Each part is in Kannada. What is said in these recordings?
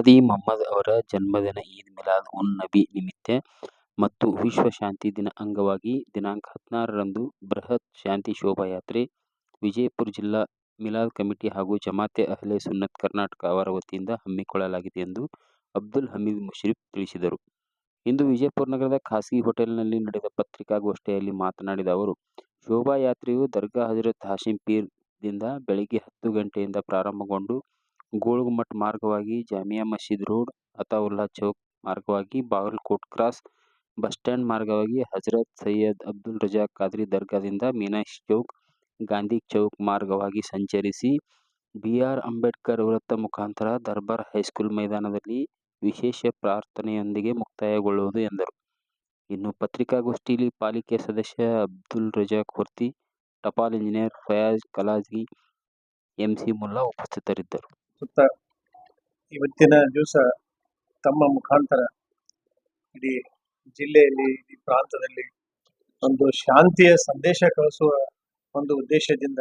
ಪ್ರವಾದಿ ಮುಹಮ್ಮದ್ ಅವರ ಜನ್ಮದಿನ ಈದ್ ಮಿಲಾದ್ ಉನ್ ನಬಿ ನಿಮಿತ್ತ ಮತ್ತು ವಿಶ್ವ ಶಾಂತಿ ದಿನ ಅಂಗವಾಗಿ ದಿನಾಂಕ 16ರಂದು ಬೃಹತ್ ಶಾಂತಿ ಶೋಭಾಯಾತ್ರೆ ವಿಜಯಪುರ ಜಿಲ್ಲಾ ಮಿಲಾದ್ ಕಮಿಟಿ ಹಾಗೂ ಜಮಾತೆ ಅಹ್ಲೆ ಸುನ್ನತ್ ಕರ್ನಾಟಕ ಅವರ ವತಿಯಿಂದ ಹಮ್ಮಿಕೊಳ್ಳಲಾಗಿದೆ ಎಂದು ಅಬ್ದುಲ್ ಹಮೀದ್ ಮುಶ್ರಿಫ್ ತಿಳಿಸಿದರು. ಇಂದು ವಿಜಯಪುರ ನಗರದ ಖಾಸಗಿ ಹೋಟೆಲ್ನಲ್ಲಿ ನಡೆದ ಪತ್ರಿಕಾಗೋಷ್ಠಿಯಲ್ಲಿ ಮಾತನಾಡಿದ ಅವರು, ಶೋಭಾಯಾತ್ರೆಯು ದರ್ಗಾ ಹಜರತ್ ಹಾಶಿಂ ಪೀರ್ ದಿಂದ ಬೆಳಿಗ್ಗೆ 10 ಗಂಟೆಯಿಂದ ಪ್ರಾರಂಭಗೊಂಡು ಗೋಳಗುಮ್ಮಟ್ ಮಾರ್ಗವಾಗಿ ಜಾಮಿಯಾ ಮಸೀದ್ ರೋಡ್, ಅತಾವುಲ್ಲಾ ಚೌಕ್ ಮಾರ್ಗವಾಗಿ ಬಾಗಲಕೋಟ್ ಕ್ರಾಸ್, ಬಸ್ ಸ್ಟ್ಯಾಂಡ್ ಮಾರ್ಗವಾಗಿ ಹಜರತ್ ಸೈಯದ್ ಅಬ್ದುಲ್ ರಜಾಕ್ ಖಾದ್ರಿ ದರ್ಗಾದಿಂದ ಮೀನಾಕ್ಷಿ ಚೌಕ್, ಗಾಂಧಿ ಚೌಕ್ ಮಾರ್ಗವಾಗಿ ಸಂಚರಿಸಿ ಬಿ. ಆರ್. ಅಂಬೇಡ್ಕರ್ ವೃತ್ತ ಮುಖಾಂತರ ದರ್ಬಾರ್ ಹೈಸ್ಕೂಲ್ ಮೈದಾನದಲ್ಲಿ ವಿಶೇಷ ಪ್ರಾರ್ಥನೆಯೊಂದಿಗೆ ಮುಕ್ತಾಯಗೊಳ್ಳುವುದು ಎಂದರು. ಇನ್ನು ಪತ್ರಿಕಾಗೋಷ್ಠಿಯಲ್ಲಿ ಪಾಲಿಕೆ ಸದಸ್ಯ ಅಬ್ದುಲ್ ರಜಾಕ್ ಹೊರ್ತಿ, ಟಪಾಲ್ ಇಂಜಿನಿಯರ್ ಫಯಾಜ್ ಕಲಾಜಗಿ, ಎಂಸಿ ಮುಲ್ಲಾ ಉಪಸ್ಥಿತರಿದ್ದರು. ಇವತ್ತಿನ ದಿವಸ ತಮ್ಮ ಮುಖಾಂತರ ಇಡೀ ಜಿಲ್ಲೆಯಲ್ಲಿ, ಇಡೀ ಪ್ರಾಂತದಲ್ಲಿ ಒಂದು ಶಾಂತಿಯ ಸಂದೇಶ ಕಳಿಸುವ ಒಂದು ಉದ್ದೇಶದಿಂದ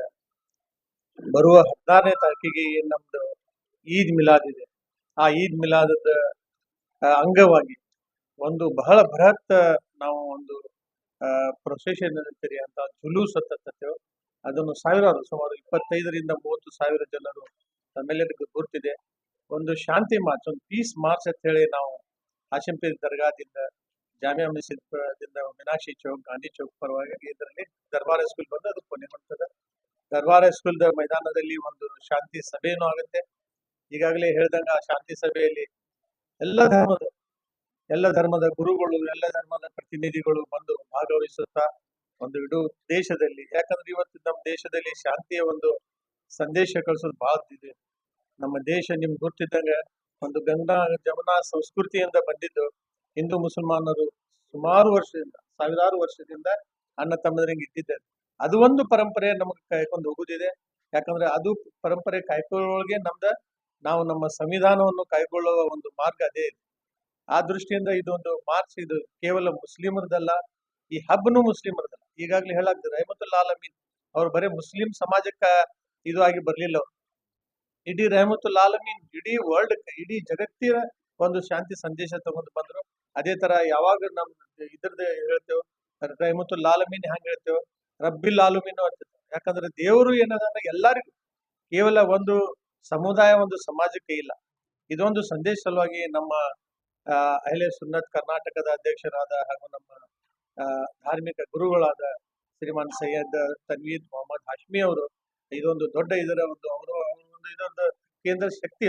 ಬರುವ 16ನೇ ತಾರೀಕಿಗೆ ನಮ್ದು ಈದ್ ಮಿಲಾದ್ ಇದೆ. ಆ ಈದ್ ಮಿಲಾದದ ಅಂಗವಾಗಿ ಒಂದು ಬಹಳ ಬೃಹತ್ ನಾವು ಒಂದು ಪ್ರೊಸೆಷನ್ ಇರ್ತೀರಿ ಅಂತ ಜುಲೂಸ್ ಹತ್ತತ್ತೇವೆ. ಅದನ್ನು ಸುಮಾರು 25ರಿಂದ 30 ಸಾವಿರ ಜನರು ತಮ್ಮೆಲ್ಲರಿಗೂ ಗುರ್ತಿದೆ. ಒಂದು ಶಾಂತಿ ಮಾರ್ಚ್, ಒಂದು ಪೀಸ್ ಮಾರ್ಚ್ ಅಂತ ಹೇಳಿ ನಾವು ಹಾಶಿಂ ಪೀರ್ ದರ್ಗಾದಿಂದ, ಜಾಮಿಯಾ ಮಸೀದ್ ದಿಂದ ಮೀನಾಕ್ಷಿ ಚೌಕ್, ಗಾಂಧಿ ಚೌಕ್ ಪರವಾಗಿ ಇದರಲ್ಲಿ ದರ್ಬಾರ್ ಹೈಸ್ಕೂಲ್ ಬಂದು ಅದು ಕೊನೆಗೊಳ್ತದೆ. ದರ್ಬಾರ್ ಹೈಸ್ಕೂಲ್ ಮೈದಾನದಲ್ಲಿ ಒಂದು ಶಾಂತಿ ಸಭೆಯೂ ಆಗುತ್ತೆ. ಈಗಾಗಲೇ ಹೇಳ್ದಂಗ ಆ ಶಾಂತಿ ಸಭೆಯಲ್ಲಿ ಎಲ್ಲ ಧರ್ಮದ ಗುರುಗಳು, ಎಲ್ಲ ಧರ್ಮದ ಪ್ರತಿನಿಧಿಗಳು ಬಂದು ಭಾಗವಹಿಸುತ್ತಾ ಒಂದು ಇಡೀ ದೇಶದಲ್ಲಿ, ಯಾಕಂದ್ರೆ ಇವತ್ತು ನಮ್ಮ ದೇಶದಲ್ಲಿ ಶಾಂತಿಯ ಒಂದು ಸಂದೇಶ ಕಳಿಸೋದು ಬಹಳ ಇದೆ. ನಮ್ಮ ದೇಶ ನಿಮ್ಗೆ ಗೊತ್ತಿದ್ದಂಗೆ ಒಂದು ಗಂಗಾ ಜಮುನಾ ಸಂಸ್ಕೃತಿಯಿಂದ ಬಂದಿದ್ದು. ಹಿಂದೂ ಮುಸಲ್ಮಾನರು ಸುಮಾರು ವರ್ಷದಿಂದ, ಸಾವಿರಾರು ವರ್ಷದಿಂದ ಅಣ್ಣ ತಮ್ಮದರಂಗೆ ಇದ್ದಿದ್ದಾರೆ. ಅದು ಒಂದು ಪರಂಪರೆ ನಮಗೆ ಕಾಯ್ಕೊಂಡು ಹೋಗುದಿದೆ. ಯಾಕಂದ್ರೆ ಅದು ಪರಂಪರೆ ಕಾಯ್ಕೊಳ್ಳೋಕೆ ನಾವು ನಮ್ಮ ಸಂವಿಧಾನವನ್ನು ಕಾಯ್ಕೊಳ್ಳುವ ಒಂದು ಮಾರ್ಗ ಅದೇ ಇದೆ. ಆ ದೃಷ್ಟಿಯಿಂದ ಇದೊಂದು ಮಾರ್ಚ್, ಇದು ಕೇವಲ ಮುಸ್ಲಿಮರದಲ್ಲ, ಈ ಹಬ್ಬನು ಮುಸ್ಲಿಮರದಲ್ಲ. ಈಗಾಗಲೇ ಹೇಳಾಗ್ತದೆ ರಹಮತುಲ್ಲಾ ಆಲಮೀನ್ ಅವ್ರು ಬರೀ ಮುಸ್ಲಿಂ ಸಮಾಜಕ್ಕ ಇದು ಆಗಿ ಬರ್ಲಿಲ್ಲ. ಅವ್ರು ಇಡೀ ರಹಮತುಲ್ಲಾ ಆಲಮೀನ್ ಇಡೀ ವರ್ಲ್ಡ್, ಇಡೀ ಜಗತ್ತಿನ ಒಂದು ಶಾಂತಿ ಸಂದೇಶ ತಗೊಂಡು ಬಂದ್ರು. ಅದೇ ತರ ಯಾವಾಗ ನಮ್ ಇದ್ರದ್ದು ಹೇಳ್ತೇವೆ ರಹಮತುಲ್ಲಾ ಆಲಮೀನ್ ಹೆಂಗ್ ಹೇಳ್ತೇವೆ, ರಬ್ಬಿಲ್ ಆಲಮೀನ್ ಅಂತ. ಯಾಕಂದ್ರೆ ದೇವರು ಏನದ ಎಲ್ಲರಿಗೂ, ಕೇವಲ ಒಂದು ಸಮುದಾಯ, ಒಂದು ಸಮಾಜಕ್ಕೆ ಇಲ್ಲ. ಇದೊಂದು ಸಂದೇಶ ಸಲುವಾಗಿ ನಮ್ಮ ಅಹ್ಲೆ ಸುನ್ನತ್ ಕರ್ನಾಟಕದ ಅಧ್ಯಕ್ಷರಾದ ಹಾಗೂ ನಮ್ಮ ಧಾರ್ಮಿಕ ಗುರುಗಳಾದ ಶ್ರೀಮಾನ್ ಸೈಯದ್ ತನ್ವೀರ್ ಮೊಹಮ್ಮದ್ ಹಾಶ್ಮಿ ಅವರು ಇದೊಂದು ದೊಡ್ಡ ಇದೊಂದು ಕೇಂದ್ರ ಶಕ್ತಿ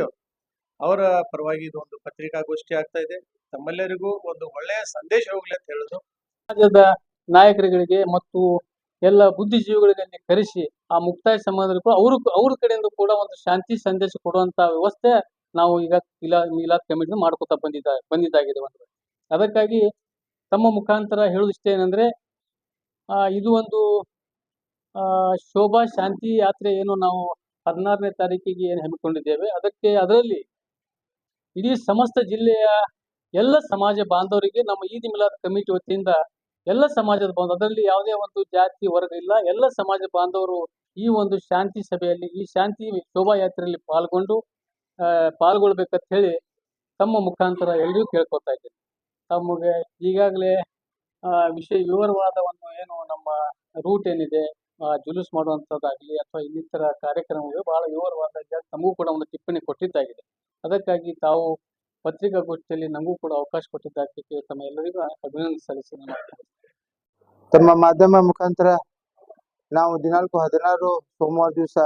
ಅವರ ಪರವಾಗಿ ಇದೊಂದು ಪತ್ರಿಕಾಗೋಷ್ಠಿ ಆಗ್ತಾ ಇದೆ. ತಮ್ಮೆಲ್ಲರಿಗೂ ಒಂದು ಒಳ್ಳೆಯ ಸಂದೇಶ ಹೋಗ್ಲಿ ಅಂತ ಹೇಳುದು. ಸಮಾಜದ ನಾಯಕರುಗಳಿಗೆ ಮತ್ತು ಎಲ್ಲ ಬುದ್ಧಿಜೀವಿಗಳಿಗೆ ಕರೆಸಿ ಆ ಮುಕ್ತಾಯ ಸಮಾಜದಲ್ಲಿ ಕೂಡ ಅವ್ರ ಕಡೆಯಿಂದ ಕೂಡ ಒಂದು ಶಾಂತಿ ಸಂದೇಶ ಕೊಡುವಂತ ವ್ಯವಸ್ಥೆ ನಾವು ಈಗ ಮಿಲಾದ್ ಕಮಿಟಿ ಮಾಡ್ಕೊತಾ ಬಂದಿದ್ದಾಗಿದೆ. ಅದಕ್ಕಾಗಿ ತಮ್ಮ ಮುಖಾಂತರ ಹೇಳುವುದಿಷ್ಟೇ ಏನಂದ್ರೆ, ಇದು ಒಂದು ಶೋಭಾ ಶಾಂತಿ ಯಾತ್ರೆ ಏನು ನಾವು 16ನೇ ತಾರೀಕಿಗೆ ಏನು ಹಮ್ಮಿಕೊಂಡಿದ್ದೇವೆ, ಅದರಲ್ಲಿ ಇಡೀ ಸಮಸ್ತ ಜಿಲ್ಲೆಯ ಎಲ್ಲ ಸಮಾಜ ಬಾಂಧವರಿಗೆ ನಮ್ಮ ಈದ್ ಮಿಲಾದ್ ಕಮಿಟಿ ವತಿಯಿಂದ ಎಲ್ಲ ಸಮಾಜದ ಬಾಂಧವರು, ಅದರಲ್ಲಿ ಯಾವುದೇ ಒಂದು ಜಾತಿ ವರ್ಗ ಇಲ್ಲ, ಎಲ್ಲ ಸಮಾಜ ಬಾಂಧವರು ಈ ಒಂದು ಶಾಂತಿ ಸಭೆಯಲ್ಲಿ, ಈ ಶಾಂತಿ ಶೋಭಾಯಾತ್ರೆಯಲ್ಲಿ ಪಾಲ್ಗೊಳ್ಬೇಕಂತ ಹೇಳಿ ತಮ್ಮ ಮುಖಾಂತರ ಎಲ್ಲರಿಗೂ ಕೇಳ್ಕೊತಾ ಇದ್ದೇನೆ. ತಮಗೆ ಈಗಾಗಲೇ ವಿವರವಾದ ಒಂದು ಏನು ನಮ್ಮ ರೂಟ್ ಏನಿದೆ, ಜುಲೂಸ್ ಮಾಡುವಂಥದ್ದಾಗಲಿ ಅಥವಾ ಇನ್ನಿತರ ಕಾರ್ಯಕ್ರಮಗಳು ಬಹಳ ವಿವರವಾದ ನಮಗೂ ಕೂಡ ಒಂದು ಟಿಪ್ಪಣಿ ಕೊಟ್ಟಿದ್ದಾಗಿದೆ. ಅದಕ್ಕಾಗಿ ತಾವು ಪತ್ರಿಕಾಗೋಷ್ಠಿಯಲ್ಲಿ ನಮಗೂ ಕೂಡ ಅವಕಾಶ ಕೊಟ್ಟಿದ್ದಕ್ಕೆ ತಮ್ಮ ಎಲ್ಲರಿಗೂ ಅಭಿನಂದನೆ ಸಲ್ಲಿಸಿ ತಮ್ಮ ಮಾಧ್ಯಮ ಮುಖಾಂತರ ನಾವು ದಿನಾಂಕ 16 ಸೋಮವಾರ ದಿವಸ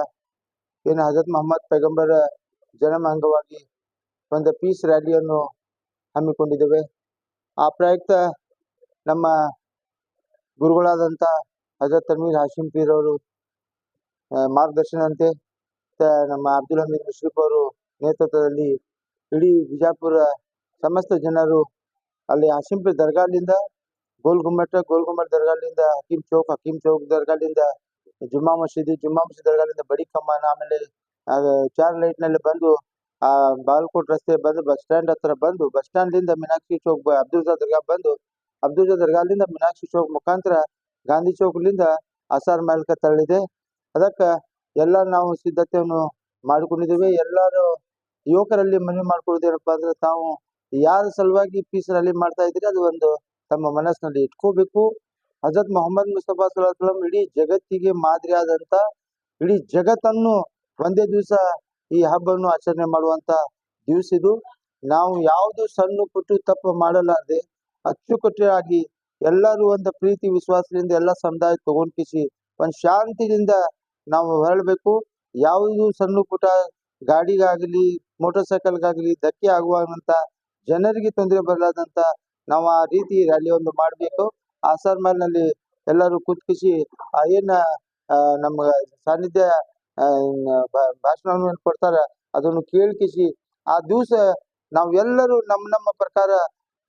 ಏನು ಹಜರತ್ ಮೊಹಮ್ಮದ್ ಪೈಗಂಬರ ಜನ್ಮ ಅಂಗವಾಗಿ ಒಂದು ಪೀಸ್ ರ್ಯಾಲಿಯನ್ನು ಹಮ್ಮಿಕೊಂಡಿದ್ದೇವೆ. ಆ ಪ್ರಯುಕ್ತ ನಮ್ಮ ಗುರುಗಳಾದಂಥ ಹಜರತ್ ತನ್ವೀರ್ ಹಾಶಿಂ ಪೀರ್ ಅವರು ಮಾರ್ಗದರ್ಶನದಂತೆ ನಮ್ಮ ಅಬ್ದುಲ್ ಹಮೀದ್ ಮುಶ್ರಿಫ್ ಅವರು ನೇತೃತ್ವದಲ್ಲಿ ಇಡೀ ಬಿಜಾಪುರ ಸಮಸ್ತ ಜನರು ಅಲ್ಲಿ ಹಾಶಿಂ ಪೀರ್ ದರ್ಗಾದಿಂದ ಗೋಲ್ ಗುಮ್ಮಟ್ ದರ್ಗಾದಿಂದ ಹಕೀಂ ಚೌಕ್ ದರ್ಗಾದಿಂದ ಜುಮ್ಮಾ ಮಸೀದಿ ದರ್ಗಾದಿಂದ ಬಡಿ ಕಮಾನ, ಆಮೇಲೆ ಚಾರ್ ಲೈಟ್ ನಲ್ಲಿ ಬಂದು ಆ ಬಾಗಲಕೋಟ್ ರಸ್ತೆ ಬಂದು ಬಸ್ ಸ್ಟ್ಯಾಂಡ್ ಹತ್ರ ಬಂದು, ಬಸ್ ಸ್ಟ್ಯಾಂಡ್ ಮೀನಾಕ್ಷಿ ಚೌಕ್ ಅಬ್ದುಲ್ ದರ್ಗಾ ಬಂದು, ಅಬ್ದುಲ್ ದರ್ಗಾದಿಂದ ಮೀನಾಕ್ಷಿ ಚೌಕ್ ಮುಖಾಂತರ ಗಾಂಧಿ ಚೌಕ್ಲಿಂದ ಅಸಾರ್ ಮಹಲ್ಕ ತಳ್ಳಿದೆ. ಅದಕ್ಕೆ ಎಲ್ಲ ನಾವು ಸಿದ್ಧತೆಯನ್ನು ಮಾಡಿಕೊಂಡಿದ್ದೇವೆ. ಎಲ್ಲರೂ ಯುವಕರಲ್ಲಿ ಮನವಿ ಮಾಡ್ಕೊಳ್ಳೋದೇನಪ್ಪ ಅಂದ್ರೆ ತಾವು ಯಾರ ಸಲುವಾಗಿ ಪೀಸ್ ರ್ಯಾಲಿ ಮಾಡ್ತಾ ಇದ್ದೀರಿ ಅದು ಒಂದು ತಮ್ಮ ಮನಸ್ಸಿನಲ್ಲಿ ಇಟ್ಕೋಬೇಕು. ಹಜರತ್ ಮೊಹಮ್ಮದ್ ಮುಸ್ತಫಾ ಸಲ್ಲಲ್ಲಾಹು ಅಲೈಹಿ ವಸಲ್ಲಂ ಇಡೀ ಜಗತ್ತಿಗೆ ಮಾದರಿಯಾದಂತ, ಇಡೀ ಜಗತ್ತನ್ನು ಒಂದೇ ದಿವಸ ಈ ಹಬ್ಬವನ್ನು ಆಚರಣೆ ಮಾಡುವಂತ ದಿವಸ ಇದು. ನಾವು ಯಾವುದು ಸಣ್ಣ ಪುಟ್ಟು ತಪ್ಪು ಮಾಡಲಾರದೆ ಅಚ್ಚುಕಟ್ಟಾಗಿ ಎಲ್ಲರೂ ಒಂದು ಪ್ರೀತಿ ವಿಶ್ವಾಸದಿಂದ ಎಲ್ಲ ಸಮುದಾಯ ತಗೊಂಡ್ಕಿಸಿ ಒಂದು ಶಾಂತಿಯಿಂದ ನಾವು ಹೊರಡಬೇಕು. ಯಾವುದು ಸಣ್ಣ ಪುಟ್ಟ ಗಾಡಿಗಾಗಲಿ ಮೋಟರ್ ಸೈಕಲ್ಗಾಗಲಿ ಧಕ್ಕೆ ಆಗುವಂತ, ಜನರಿಗೆ ತೊಂದರೆ ಬರಲಾದಂತ ನಾವು ಆ ರೀತಿ ರ್ಯಾಲಿ ಒಂದು ಮಾಡಬೇಕು. ಆಸಾರ್ ನಲ್ಲಿ ಎಲ್ಲರೂ ಕೂತ್ಕಿಸಿ ಏನ ನಮ್ಮ ಸಾನ್ನಿಧ್ಯ ಭಾಷಣವನ್ನು ಕೊಡ್ತಾರ ಅದನ್ನು ಕೇಳ್ಕಿಸಿ ಆ ದಿವಸ ನಾವು ಎಲ್ಲರೂ ನಮ್ಮ ಪ್ರಕಾರ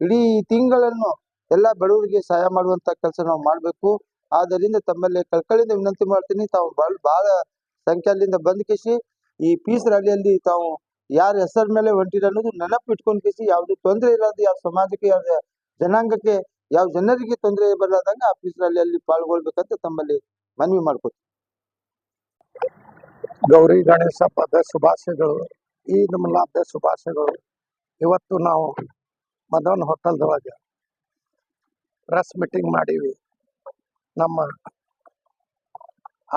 ಇಡೀ ತಿಂಗಳನ್ನು ಎಲ್ಲ ಬಡವರಿಗೆ ಸಹಾಯ ಮಾಡುವಂತ ಕೆಲಸ ನಾವು ಮಾಡಬೇಕು. ಆದ್ದರಿಂದ ತಮ್ಮಲ್ಲಿ ಕಳ್ಕಳಿಯಿಂದ ವಿನಂತಿ ಮಾಡ್ತೀನಿ, ತಾವು ಬಹಳ ಸಂಖ್ಯೆಯಿಂದ ಬಂದ್ಕಿಸಿ ಈ ಪೀಸ್ ರ್ಯಾಲಿಯಲ್ಲಿ ತಾವು ಯಾರ ಹೆಸರ ಮೇಲೆ ಹೊಂಟಿರ ಅನ್ನೋದು ನೆನಪು ಇಟ್ಕೊಂಡ್ ಕಿಸಿ ಯಾವ್ದು ತೊಂದರೆ ಇರೋದು, ಯಾವ ಸಮಾಜಕ್ಕೆ ಯಾವ ಜನಾಂಗಕ್ಕೆ ಯಾವ ಜನರಿಗೆ ತೊಂದರೆ ಬರಲಾದಂಗ ಆ ಪೀಸ್ ರ್ಯಾಲಿಯಲ್ಲಿ ಪಾಲ್ಗೊಳ್ಬೇಕಂತ ತಮ್ಮಲ್ಲಿ ಮನವಿ ಮಾಡ್ಕೊತೀವಿ. ಗೌರಿ ಗಣೇಶ ಹಬ್ಬದ ಶುಭಾಶಯಗಳು, ಈದ್ ಮಿಲಾದ್ ಶುಭಾಶಯಗಳು. ಇವತ್ತು ನಾವು ಮದನ್ ಹೋಟೆಲ್ದೊಳಗೆ ಪ್ರೆಸ್ ಮೀಟಿಂಗ್ ಮಾಡೀವಿ. ನಮ್ಮ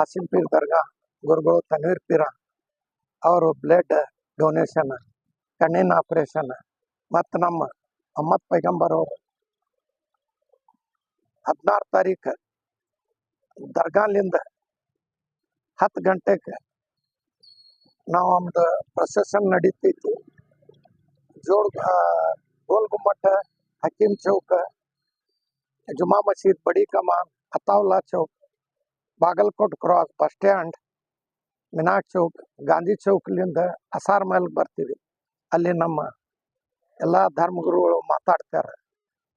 ಆಸಿಂ ಪೀರ್ ದರ್ಗಾ ಗುರುಗಳು ತನ್ವೀರ್ ಪೀರ ಅವರು ಬ್ಲಡ್ ಡೊನೇಷನ್, ಕಣ್ಣಿನ ಆಪರೇಷನ್ ಮತ್ತು ನಮ್ಮ ಅಹಮ್ಮದ್ ಪೈಗಂಬರ್ ಅವರು 16 ತಾರೀಕು ದರ್ಗಾಲಿಂದ 10 ಗಂಟೆಗೆ ನಾವು ಒಂದು ಪ್ರೊಸೆಷನ್ ನಡೀತೈತಿ. Gol Gummata, Hakim Chowk, Juma Masjid, Badi Kaman, Ataullah Chowk, Bagalkot cross, bus stand, Minak Chowk, Gandhi ಚೌಕ್ಲಿಂದ ಅಸಾರ್ ಮಹಲ್ಗೆ ಬರ್ತೀವಿ. ಅಲ್ಲಿ ನಮ್ಮ ಎಲ್ಲ ಧರ್ಮಗುರುಗಳು ಮಾತಾಡ್ತಾರೆ.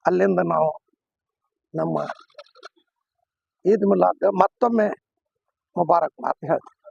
ಅಲ್ಲಿಂದ ನಾವು ನಮ್ಮ ಈದ್ ಮಿಲಾದ್ ಮತ್ತೊಮ್ಮೆ ಮುಬಾರಕ್ ಮಾತು ಹೇಳ್ತೀವಿ.